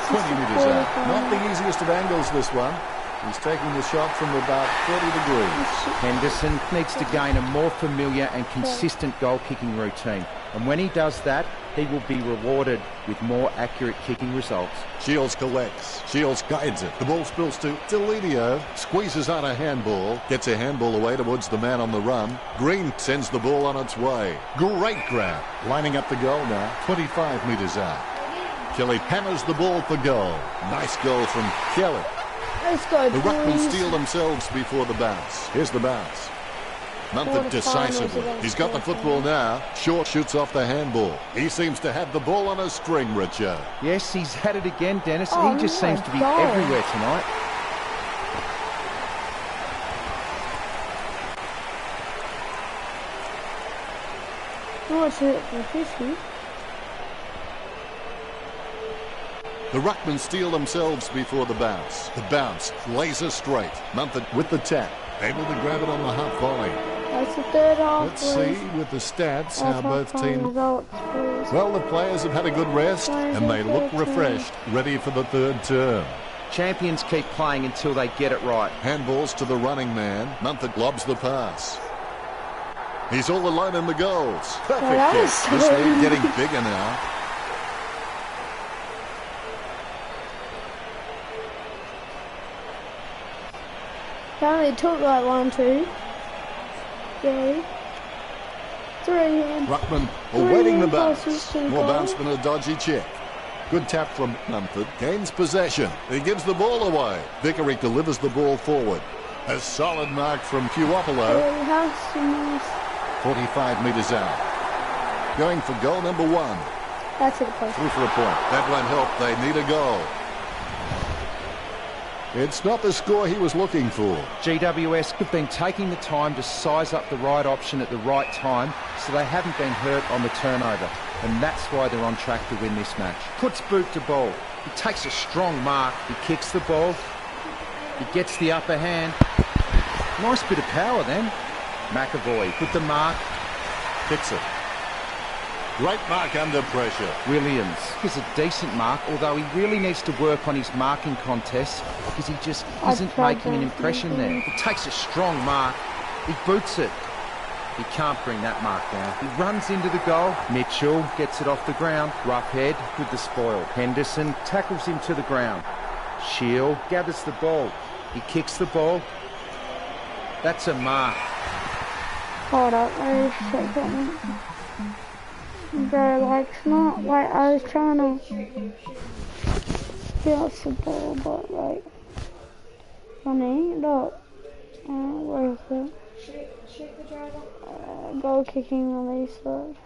20 metres out. Not the easiest of angles, this one. He's taking the shot from about 30 degrees. Henderson needs to gain a more familiar and consistent goal-kicking routine. And when he does that, he will be rewarded with more accurate kicking results. Shields collects. Shields guides it. The ball spills to Delidio. Squeezes out a handball. Gets a handball away towards the man on the run. Green sends the ball on its way. Great grab. Lining up the goal now. 25 metres out. Kelly hammers the ball for goal. Nice goal from Kelly. Let's go, the Ruckmen steal themselves before the bounce. Here's the bounce. Mumford decisively. He's got the football now. Short shoots off the handball. He seems to have the ball on a string, Richard. Yes, he's had it again, Dennis. He just seems to be everywhere tonight. Oh, it's a 50. The Ruckmen steal themselves before the bounce. The bounce, laser straight. Mumford with the tap. Able to grab it on the half volley. That's the third half. Let's see with the stats how both teams... Well, the players have had a good rest and they look refreshed, ready for the third term. Champions keep playing until they get it right. Handballs to the running man. Mumford lobs the pass. He's all alone in the goals. Perfect kick. This lead getting bigger now. Apparently it took like 1, 2, 3, 3. Ruckman awaiting the bounce. More bounce than a dodgy check. Good tap from Mumford. Gains possession. He gives the ball away. Vickery delivers the ball forward. A solid mark from Puopolo. 45 metres out. Going for goal number 1. That's it. Through for a point. That won't help. They need a goal. It's not the score he was looking for. GWS have been taking the time to size up the right option at the right time, so they haven't been hurt on the turnover. And that's why they're on track to win this match. Puts boot to ball. He takes a strong mark. He kicks the ball. He gets the upper hand. Nice bit of power then. McAvoy with the mark. Kicks it. Great mark under pressure. Williams is a decent mark, although he really needs to work on his marking contests because he just isn't making an impression there. He takes a strong mark. He boots it. He can't bring that mark down. He runs into the goal. Mitchell gets it off the ground. Rough head with the spoil. Henderson tackles him to the ground. Shield gathers the ball. He kicks the ball. That's a mark. Hold up, wait a second. Bro, like, it's not like I was trying to get off the ball, but like, funny, look, where is it? Shoot the driver. Goal kicking release, look.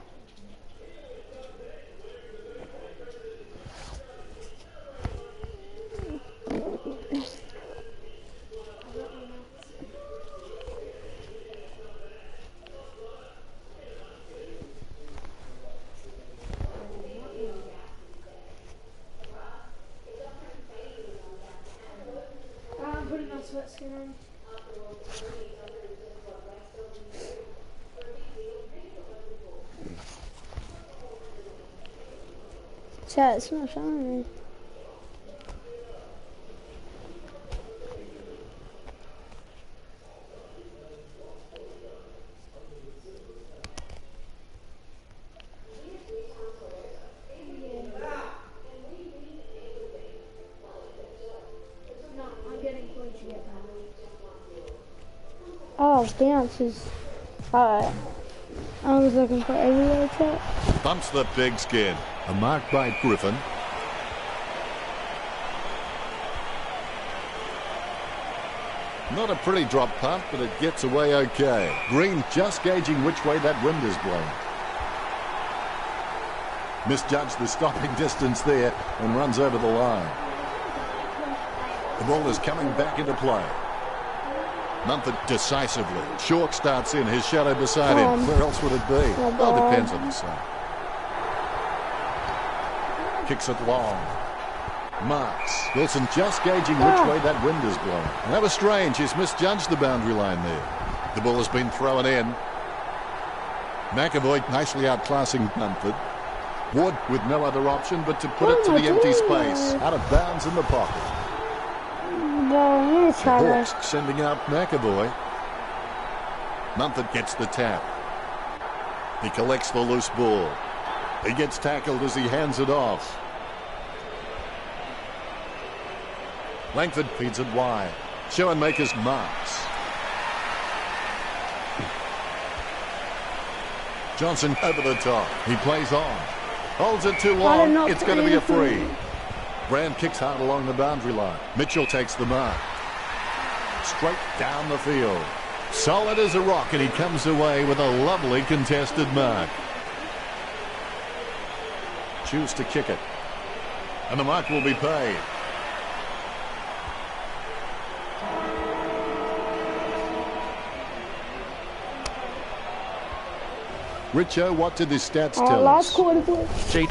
Chat, it's not showing me. Oh, bounces. Alright. I was looking for everywhere chat. Bumps the pigskin. A mark by Griffin. Not a pretty drop punt, but it gets away okay. Green just gauging which way that wind is blowing. Misjudged the stopping distance there and runs over the line. The ball is coming back into play. Mumford decisively. Short starts in, his shadow beside him. Where else would it be? Well, depends on the side. Kicks it long. Marks. Wilson just gauging which way that wind is blowing. That was strange. He's misjudged the boundary line there. The ball has been thrown in. McAvoy nicely outclassing Mumford. Wood with no other option but to put it to the empty space. Out of bounds in the pocket. Bro, Hawks sending out McAvoy. Mumford gets the tap. He collects the loose ball. He gets tackled as he hands it off. Langford feeds it wide. Schoenmakers marks. Johnson over the top. He plays on. Holds it too long. It's going to be a free. Brand kicks hard along the boundary line. Mitchell takes the mark. Straight down the field. Solid as a rock, and he comes away with a lovely contested mark. Choose to kick it. And the mark will be paid. Richo, what did the stats tell last us? quarter, boy. Cheat.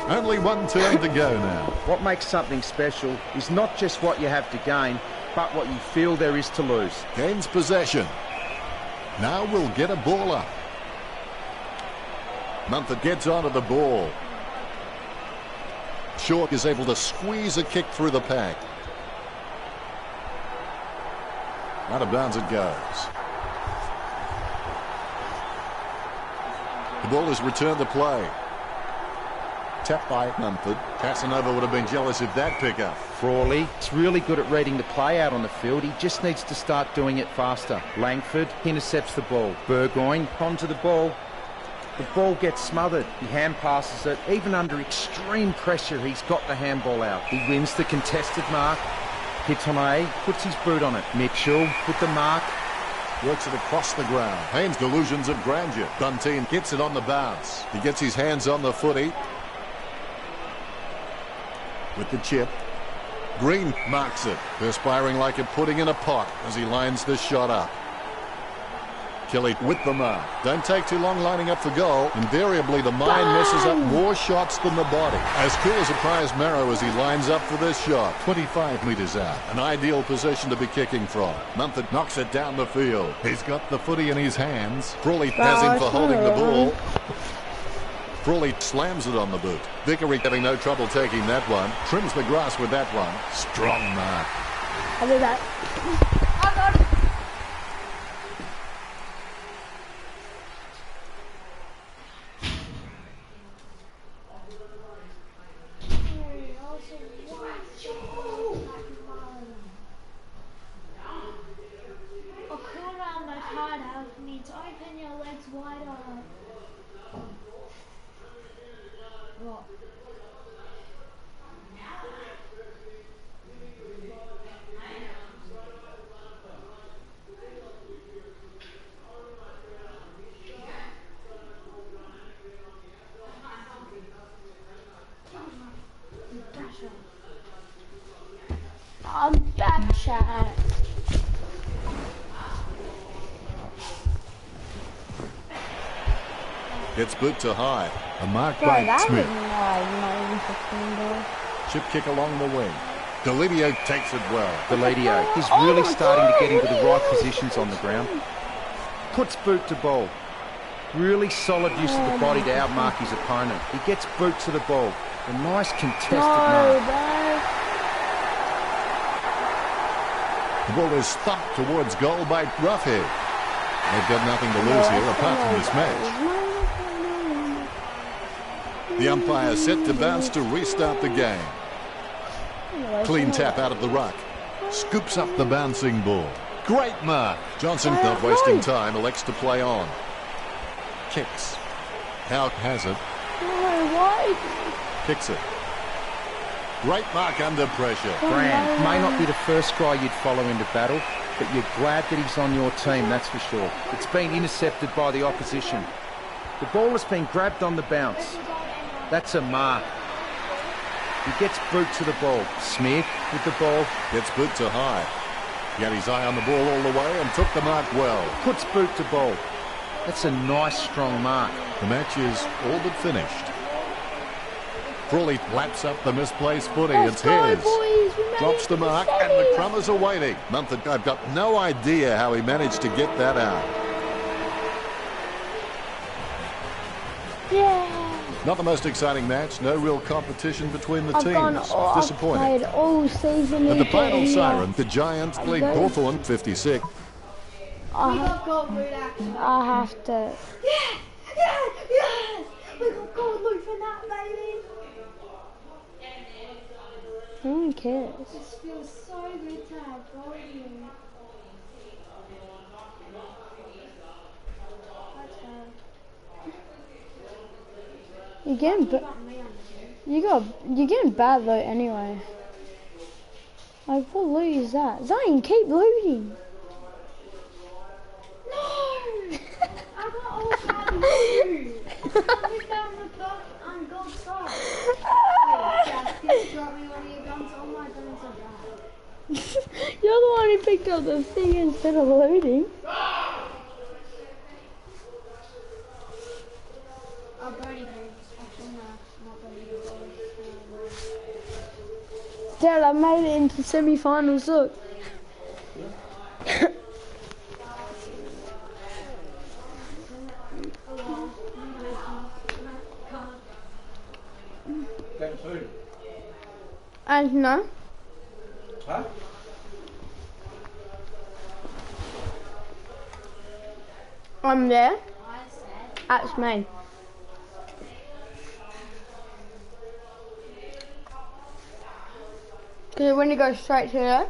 Only one turn to go now. What makes something special is not just what you have to gain, but what you feel there is to lose. Gains possession. Now we'll get a ball up. Mumford gets onto the ball. Short is able to squeeze a kick through the pack. Out of bounds it goes. The ball is returned to play. Tapped by Mumford. Casanova would have been jealous of that pickup. Frawley is really good at reading the play out on the field. He just needs to start doing it faster. Langford intercepts the ball. Burgoyne onto the ball. The ball gets smothered. He hand passes it. Even under extreme pressure, he's got the handball out. He wins the contested mark. Hits on A, puts his boot on it. Mitchell with the mark. Works it across the ground. Haynes delusions of grandeur. Bunteen gets it on the bounce. He gets his hands on the footy. With the chip. Green marks it. Perspiring like a pudding in a pot as he lines the shot up. Kelly with the mark. Don't take too long lining up for goal. Invariably, the mind messes up more shots than the body. As cool as a prize marrow as he lines up for this shot. 25 metres out. An ideal position to be kicking from. Mumford knocks it down the field. He's got the footy in his hands. Frawley has him for holding the ball. Frawley slams it on the boot. Vickery having no trouble taking that one. Trims the grass with that one. Strong mark. I'll do that. I got it. Open your legs wider. What? I'm back, chat. Gets boot to high. A mark Bro, by that Smith. was not even 15, bro. Chip kick along the wing. Delidio takes it well. Delidio, he's really starting to get into the right positions on the ground. Puts boot to ball. Really solid use of the body to outmark his opponent. He gets boot to the ball. A nice contested mark. bro. The ball is thumped towards goal by Roughhead. They've got nothing to lose here apart from this match. The umpire set to bounce to restart the game. Clean tap out of the ruck. Scoops up the bouncing ball. Great mark. Johnson, not wasting time, elects to play on. Kicks. Houck has it. Kicks it. Great mark under pressure. Brand may not be the first guy you'd follow into battle, but you're glad that he's on your team, that's for sure. It's been intercepted by the opposition. The ball has been grabbed on the bounce. That's a mark. He gets boot to the ball. Smith with the ball. Gets boot to high. He had his eye on the ball all the way and took the mark well. Puts boot to ball. That's a nice, strong mark. The match is all but finished. Frawley laps up the misplaced footy. It's his. Drops the mark and the Crummers are waiting. Mumford, I've got no idea how he managed to get that out. Yeah. Not the most exciting match. No real competition between the I've teams. I've Disappointing. played all season. At the in final getting siren, the Giants lead Okay. Hawthorn 56. We got gold loot actually. I have to. Yes! Yes! Yes! We got gold loot for that, baby! No one cares. This feels so good to have gold loot. That's bad. You're getting you're getting bad loot anyway. Like, what loot is that? Zane, keep looting. No! I got all bad loot! I put down the gold star. Wait, Jack, did you drop me one of your guns? Oh my guns are bad. You're the one who picked up the thing instead of looting. Oh, Bernie Green. Actually, no, not Bernie Green. Dad, I made it into semi-finals, look. Game 2. And no, Huh? I'm there. I said. That's me. Because when it goes straight to there,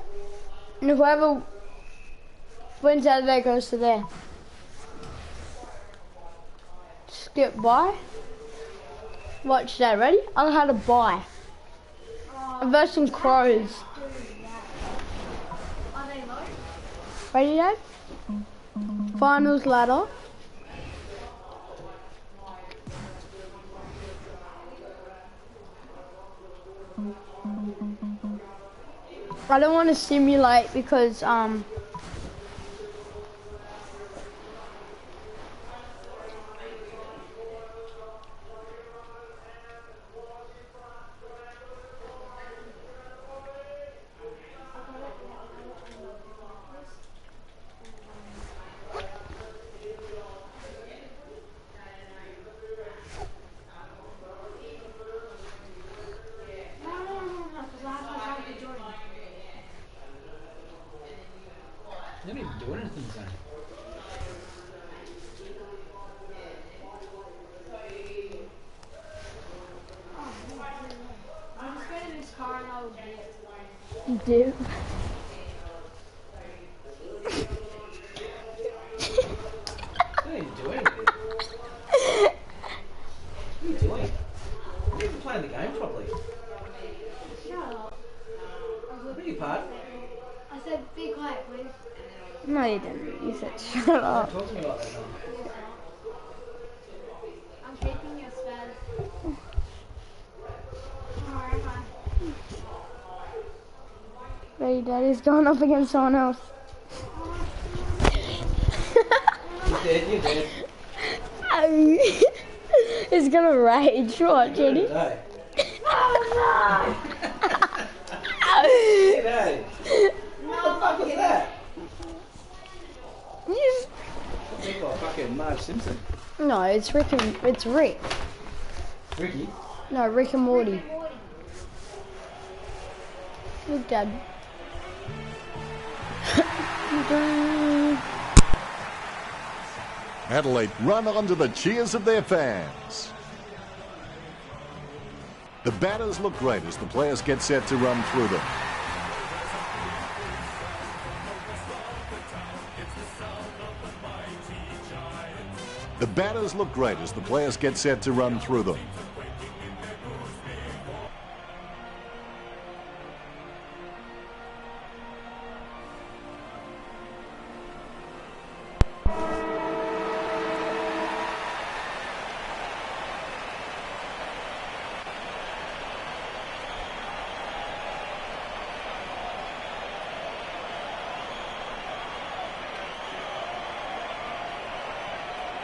and whoever wins out of there goes to there. Skip by. Watch that, ready? I know how to buy. Versus crows. Are they low? Ready, Dad? Finals ladder. I don't want to simulate because No, because I have to Jordan. You didn't even do anything, Zane. I'm just getting this car and I'll get it. you do. You didn't do anything. What are you doing? You're even playing the game properly. Shut up. Beg your pardon? I said, be quiet, please. No, you didn't. You said shut Don't up. talk to me like that, man. I'm keeping your spaz. Alright, bye. Ready, Daddy's going up against someone else. You're dead, you're dead. It's gonna rage. Watch, You're Eddie. good today. Oh G'day. What the fuck was that? no! Yes. Look like fucking Marge Simpson. No, it's Rick and it's Rick. Ricky. No, Rick and Morty. Look, Dad. Adelaide run onto the cheers of their fans. The batters look great as the players get set to run through them. The batters look great as the players get set to run through them.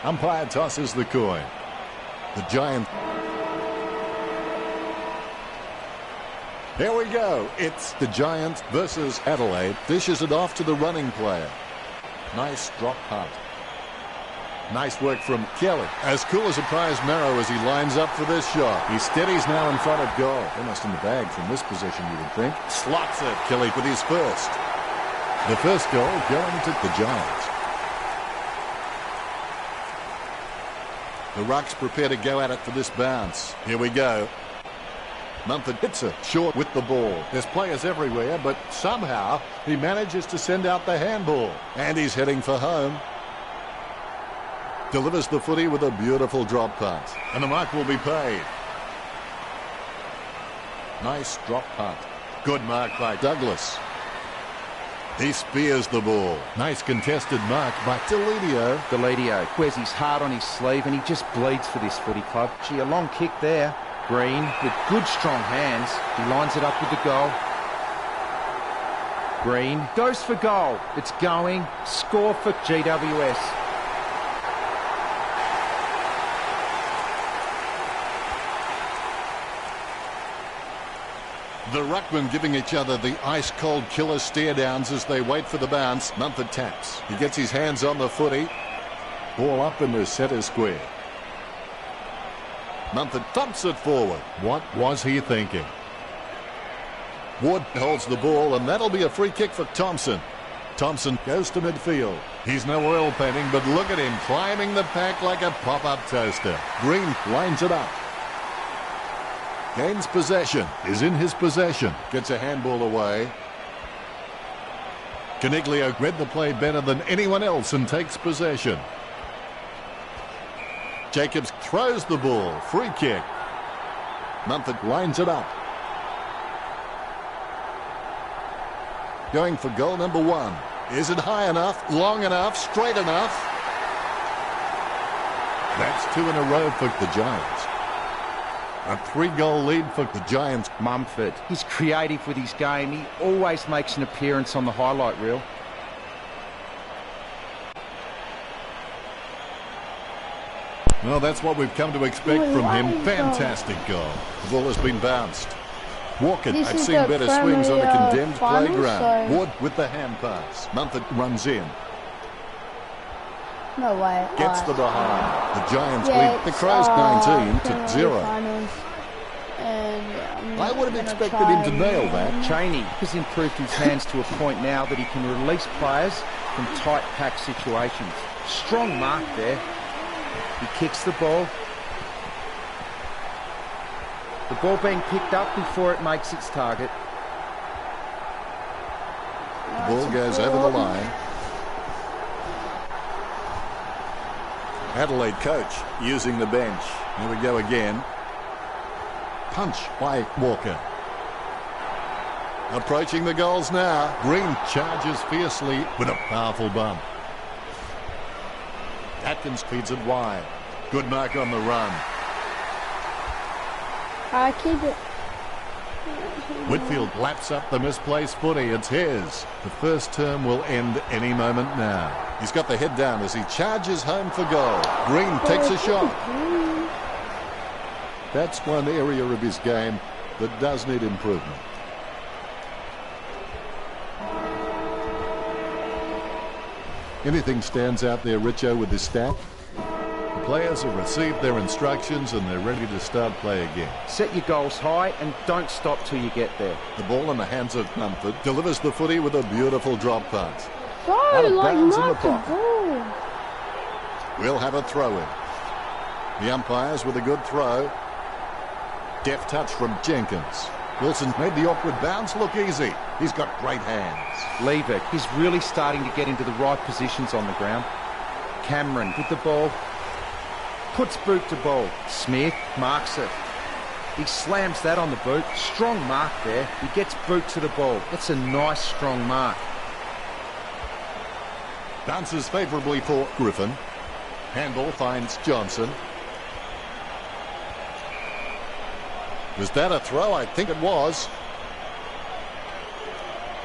Umpire tosses the coin. The Giants. Here we go. It's the Giants versus Adelaide. Dishes it off to the running player. Nice drop punt. Nice work from Kelly. As cool as a prize marrow as he lines up for this shot. He steadies now in front of goal. Almost in the bag from this position, you would think. Slots it. Kelly with his first. The first goal going to the Giants. The Rucks prepare to go at it for this bounce. Here we go. Mumford hits it short with the ball. There's players everywhere, but somehow he manages to send out the handball. And he's heading for home. Delivers the footy with a beautiful drop punt. And the mark will be paid. Nice drop punt. Good mark by Douglas. He spears the ball. Nice contested mark by Deledio. Deledio wears his heart on his sleeve and he just bleeds for this footy club. Gee, a long kick there. Green with good strong hands. He lines it up with the goal. Green goes for goal. It's going. Score for GWS. The ruckmen giving each other the ice-cold killer stare-downs as they wait for the bounce. Mumford taps. He gets his hands on the footy. Ball up in the centre square. Mumford thumps it forward. What was he thinking? Wood holds the ball, and that'll be a free kick for Thompson. Thompson goes to midfield. He's no oil painting, but look at him climbing the pack like a pop-up toaster. Green lines it up. Gains possession. Is in his possession. Gets a handball away. Caniglio read the play better than anyone else and takes possession. Jacobs throws the ball. Free kick. Mumford lines it up. Going for goal number 1. Is it high enough, long enough, straight enough? That's 2 in a row for the Giants. A 3-goal lead for the Giants. Mumford, he's creative with his game. He always makes an appearance on the highlight reel. Well, that's what we've come to expect from him. Fantastic goal. The ball has been bounced. Walker had seen better swings on the condemned playground. Wood with the hand pass. Mumford runs in. No way. Gets the behind. The Giants lead the Crows 19-0. I would have expected him to nail that. Cheney has improved his hands to a point now that he can release players from tight pack situations. Strong mark there. He kicks the ball. The ball being picked up before it makes its target. The ball goes over the line. Adelaide coach using the bench. Here we go again. Punch by Walker. Approaching the goals now. Green charges fiercely with a powerful bump. Atkins feeds it wide. Good mark on the run. I keep it. Whitfield laps up the misplaced footy. It's his. The first term will end any moment now. He's got the head down as he charges home for goal. Green takes a shot. That's one area of his game that does need improvement. Anything stands out there, Richo, with this stat? The players have received their instructions and they're ready to start play again. Set your goals high and don't stop till you get there. The ball in the hands of Mumford delivers the footy with a beautiful drop punt. Sorry, Out of like bounds in the not the pocket. ball. We'll have a throw in. The umpires with a good throw. Deft touch from Jenkins. Wilson made the awkward bounce look easy. He's got great hands. Leave it. He's really starting to get into the right positions on the ground. Cameron with the ball. Puts boot to ball. Smith marks it. He slams that on the boot. Strong mark there. He gets boot to the ball. That's a nice strong mark. Bounces favourably for Griffin. Handball finds Johnson. Was that a throw? I think it was.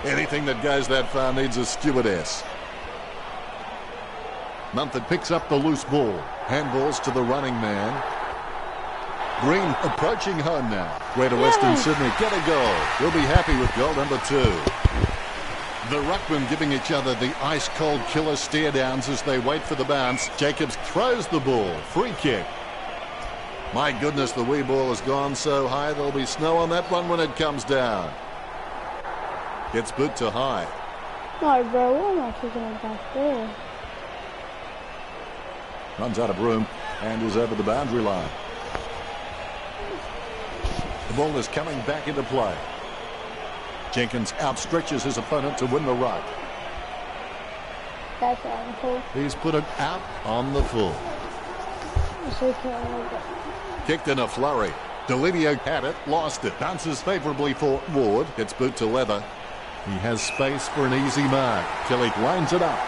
Anything that goes that far needs a stewardess. Mumford picks up the loose ball. Handballs to the running man. Green approaching home now. Greater Western Sydney get a goal. He'll be happy with goal number 2. The ruckmen giving each other the ice-cold killer stare-downs as they wait for the bounce. Jacobs throws the ball. Free kick. My goodness, the wee ball has gone so high there'll be snow on that one when it comes down. Gets boot to high. No, bro, what am I kicking it back there? Runs out of room and is over the boundary line. The ball is coming back into play. Jenkins outstretches his opponent to win the ruck. That's ankle. He's put it out on the full. Kicked in a flurry. Delidio had it, lost it. Bounces favourably for Ward. Gets boot to leather. He has space for an easy mark. Kelly lines it up.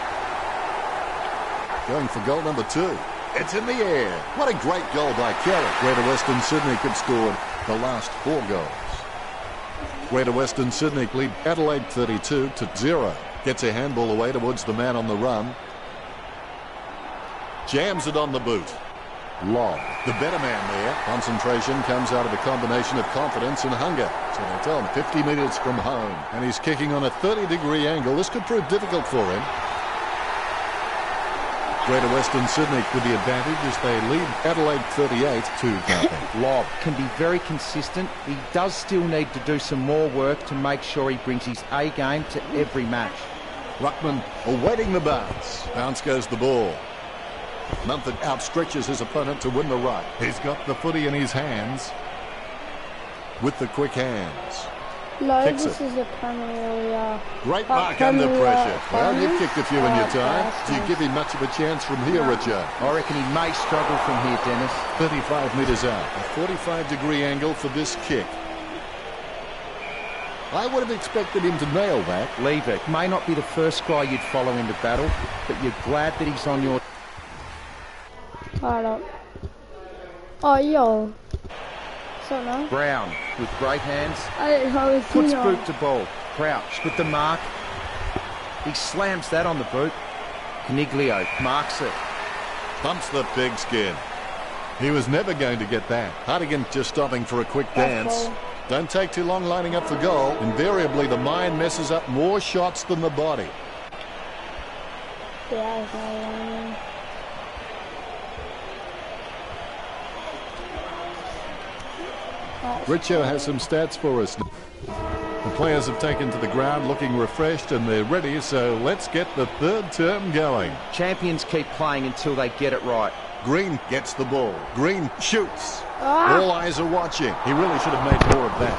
Going for goal number 2. It's in the air. What a great goal by Kelly. Greater Western Sydney could score the last 4 goals. Greater Western Sydney lead Adelaide 32-0. Gets a handball away towards the man on the run. Jams it on the boot. Long. The better man there. Concentration comes out of a combination of confidence and hunger. So they tell him 50 metres from home. And he's kicking on a 30-degree angle. This could prove difficult for him. Greater Western Sydney with the advantage as they lead Adelaide 38-0. Lob can be very consistent. He does still need to do some more work to make sure he brings his A game to every match. Ruckman awaiting the bounce. Bounce goes the ball. Mumford outstretches his opponent to win the ruck. He's got the footy in his hands with the quick hands. No, Kicks this it. is a Premier. Great mark under pressure. Well, you've kicked a few in your time. Do you give him much of a chance from here, Richard? I reckon he may struggle from here, Dennis. 35 metres out. A 45-degree angle for this kick. I would have expected him to nail that. Leave it. May not be the first guy you'd follow into battle, but you're glad that he's on your... Hold up. Oh, yo. So no. Brown with great hands. Puts boot to ball. Crouch with the mark. He slams that on the boot. Caniglio marks it. Bumps the pigskin. He was never going to get that. Hartigan just stopping for a quick dance. Don't take too long lining up for goal. Invariably, the mind messes up more shots than the body. Yeah, Richo has some stats for us. The players have taken to the ground looking refreshed and they're ready, so let's get the third term going. Champions keep playing until they get it right. Green gets the ball. Green shoots. All eyes are watching. He really should have made more of that.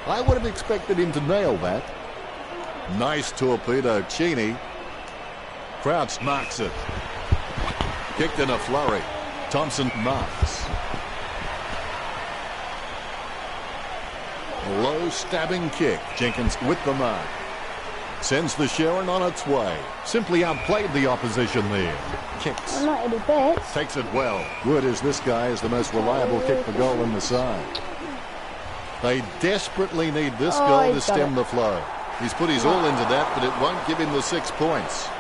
I would have expected him to nail that. Nice torpedo, Cheney. Crouch marks it. Kicked in a flurry. Thompson marks. Low stabbing kick. Jenkins with the mark. Sends the Sharon on its way. Simply outplayed the opposition there. Kicks. I'm not any bets. Takes it well. Word is this guy is the most reliable kick for goal in the side. They desperately need this goal to stem the flow. He's put his all into that, but it won't give him the 6 points.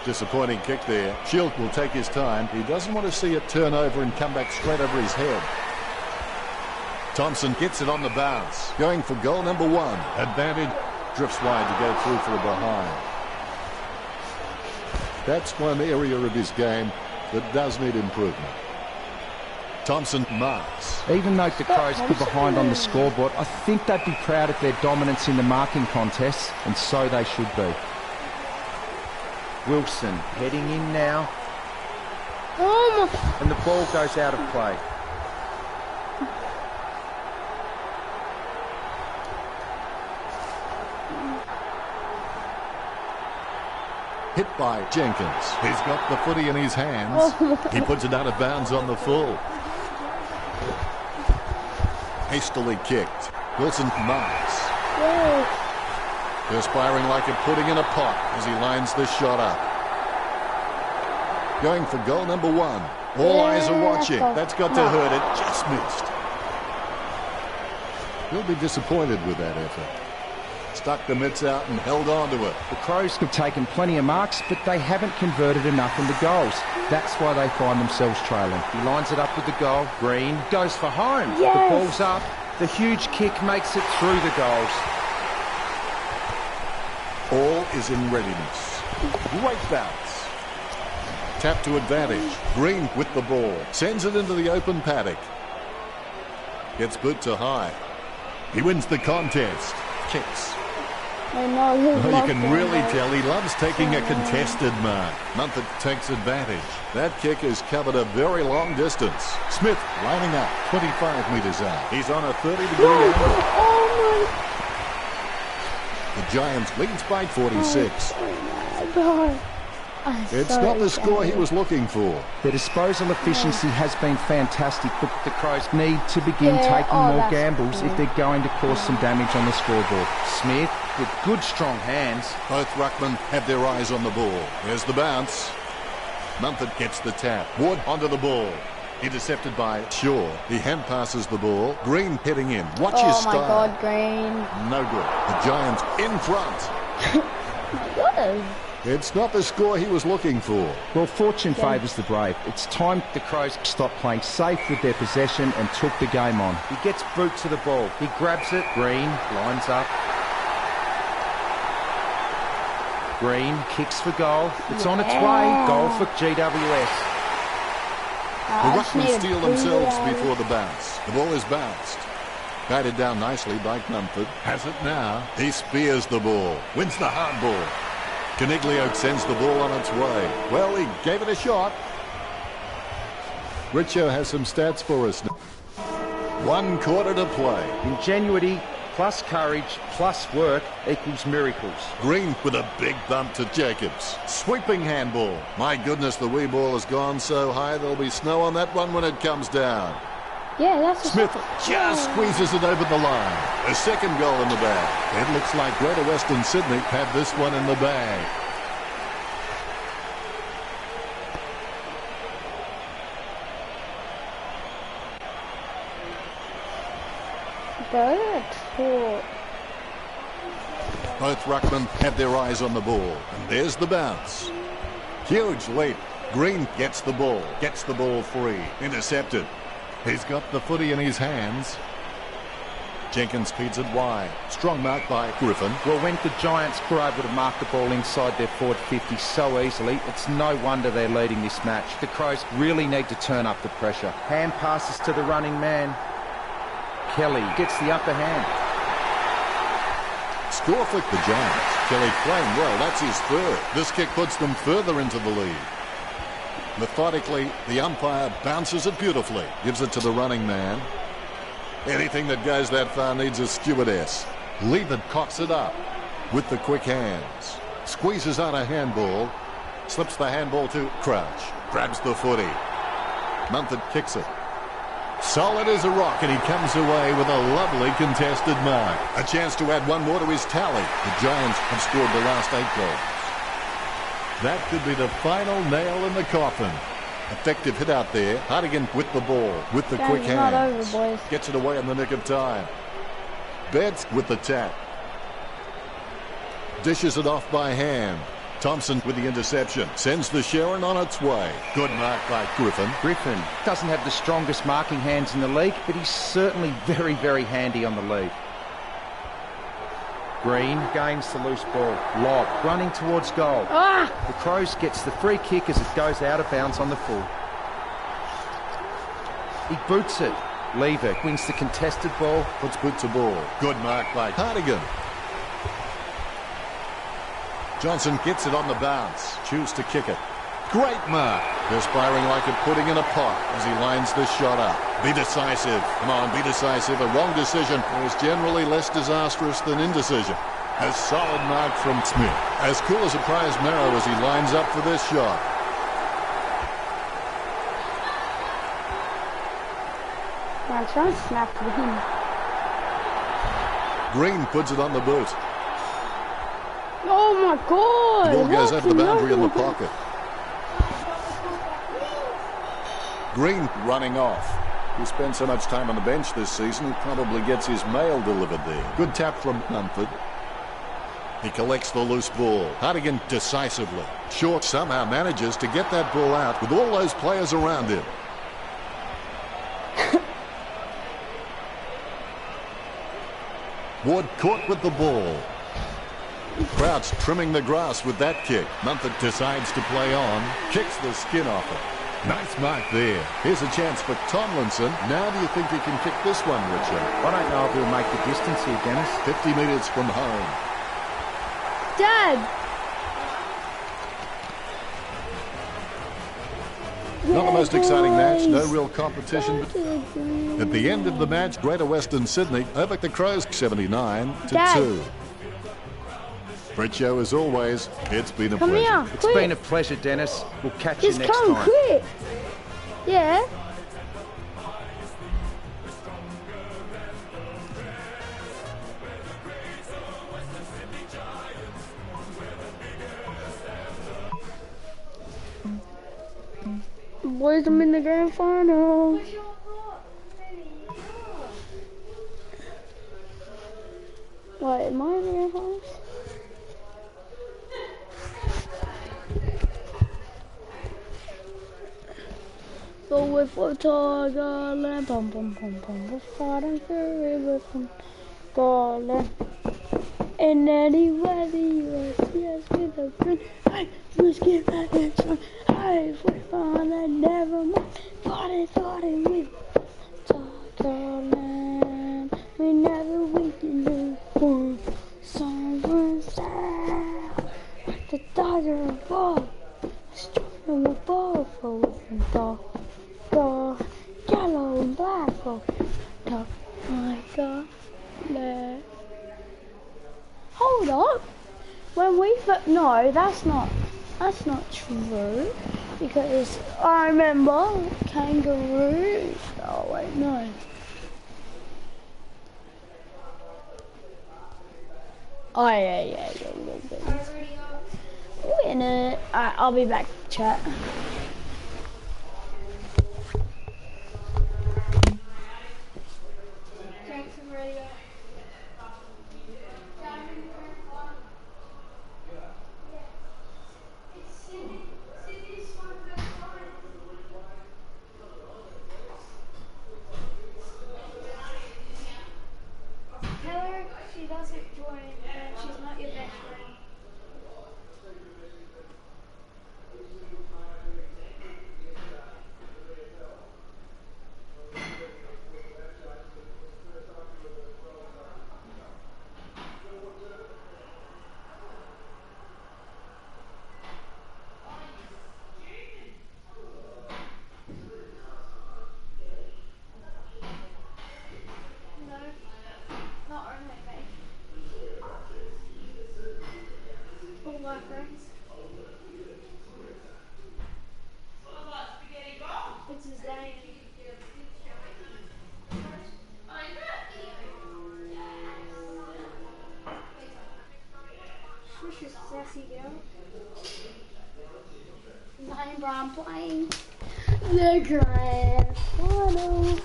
Disappointing kick there. Shield will take his time. He doesn't want to see it turn over and come back straight over his head. Thompson gets it on the bounce. Going for goal number 1. Advantage. Drifts wide to go through for the behind. That's one area of his game that does need improvement. Thompson marks. Even though the Crows put behind on the scoreboard, I think they'd be proud of their dominance in the marking contests, and so they should be. Wilson heading in now. And the ball goes out of play. Hit by Jenkins. He's got the footy in his hands. He puts it out of bounds on the full. Hastily kicked. Wilson marks. Perspiring like a pudding in a pot as he lines this shot up. Going for goal number 1. All eyes are watching. That's got to hurt it. Just missed. He'll be disappointed with that effort. Stuck the mitts out and held on to it. The Crows have taken plenty of marks, but they haven't converted enough into goals. That's why they find themselves trailing. He lines it up with the goal. Green goes for home. Yes. The ball's up. The huge kick makes it through the goals. All is in readiness. Great bounce. Tap to advantage. Green with the ball. Sends it into the open paddock. Gets boot to high. He wins the contest. Kicks. I know he's Well, you can locked in, really but- tell he loves taking a contested mark. Mumford takes advantage. That kick has covered a very long distance. Smith lining up 25 metres out. He's on a 30-degree angle. Oh The Giants leads by 46. my god. It's not the score he was looking for. Their disposal efficiency has been fantastic, but the Crows need to begin Yeah, taking oh, more that's gambles cool. if they're going to cause some damage on the scoreboard. Smith with good strong hands. Both ruckmen have their eyes on the ball. There's the bounce. Mumford gets the tap. Ward onto the ball. Intercepted by Shaw. He hand passes the ball. Green heading in. Watch his Oh my style. god, Green. No good. The Giants in front. Good. It's not the score he was looking for. Well, fortune favours the brave. It's time the Crows stopped playing safe with their possession and took the game on. He gets boot to the ball. He grabs it. Green lines up. Green kicks for goal. It's on its way. Yeah. Goal for GWS. The ruckmen steal themselves before the bounce. The ball is bounced. Guided down nicely by Mumford. Has it now. He spears the ball. Wins the hard ball. Caniglio sends the ball on its way. Well, he gave it a shot. Richo has some stats for us now. 1 quarter to play. Ingenuity plus courage plus work equals miracles. Green with a big bump to Jacobs. Sweeping handball. My goodness, the wee ball has gone so high there'll be snow on that one when it comes down. Yeah, that's Smith just squeezes it over the line. A second goal in the bag. It looks like Greater Western Sydney had this one in the bag. Good. Both ruckmen have their eyes on the ball. And there's the bounce. Huge leap. Green gets the ball free. Intercepted. He's got the footy in his hands. Jenkins feeds it wide. Strong mark by Griffin. Well, when the Giants were able to mark the ball inside their forward 50 so easily, it's no wonder they're leading this match. The Crows really need to turn up the pressure. Hand passes to the running man. Kelly gets the upper hand. Score for the Giants. Kelly playing well. That's his third. This kick puts them further into the lead. Methodically, the umpire bounces it beautifully. Gives it to the running man. Anything that goes that far needs a stewardess. Leavitt cocks it up with the quick hands. Squeezes out a handball. Slips the handball to Crouch. Grabs the footy. Mumford kicks it. Solid as a rock, and he comes away with a lovely contested mark. A chance to add one more to his tally. The Giants have scored the last 8 goals. That could be the final nail in the coffin. Effective hit out there. Hardigan with the ball, with the quick Game's not hands. over, boys. Gets it away in the nick of time. Betts with the tap. Dishes it off by hand. Thompson with the interception. Sends the Sharon on its way. Good mark by Griffin. Griffin doesn't have the strongest marking hands in the league, but he's certainly very, very handy on the lead. Green gains the loose ball. Lob running towards goal. The Crows gets the free kick as it goes out of bounds on the full. He boots it. Lever wins the contested ball. Puts boot to ball. Good mark by Hardigan. Johnson gets it on the bounce. Choose to kick it. Great mark. Perspiring like a pudding in a pot as he lines this shot up. Be decisive. Come on, be decisive. A wrong decision is generally less disastrous than indecision. A solid mark from Smith. As cool as a prize marrow as he lines up for this shot. I'm trying to snap to him. Green puts it on the boot. Oh my god! The ball goes That's over the boundary in the another- pocket. Green running off. He spent so much time on the bench this season, he probably gets his mail delivered there. Good tap from Mumford. He collects the loose ball. Hardigan decisively. Short somehow manages to get that ball out with all those players around him. Ward caught with the ball. Crouch trimming the grass with that kick. Mumford decides to play on. Kicks the skin off it. Nice mark there. Here's a chance for Tomlinson. Now do you think he can kick this one, Richard? I don't know if he'll make the distance here, Dennis. 50 metres from home. Dad! Not the most exciting match, no real competition. At the end of the match, Greater Western Sydney over the Crows 79-2. Breccio, as always, it's been a Come pleasure. here, It's been a pleasure, Dennis. We'll catch you Just next come time. quick. Yeah. Boys, I'm in the grand final. What, am I in the grand finals? Go with a tiger lamb, bum bum bum bum, we're fighting for river from Garland. And anywhere the U.S. with a grin, I was given it some high for fun and never mind. Thought it with Garland. We never we can do one. Someone's out. The Dodger ball. Strong the ball for the dog. Yellow and black for the my God. Hold up. When we no, that's not true. Because I remember kangaroos. Oh wait, no. Oh yeah. In it. Alright, I'll be back, chat. Tell her she doesn't join and she's not your best friend. No, not her mate. All my friends. It's his name. Swish is a sassy girl. Nine Brown playing the grand final.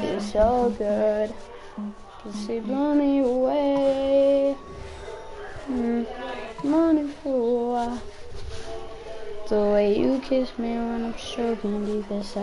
It's so good to see money away. Money for the way you kiss me when I'm stroking deep inside.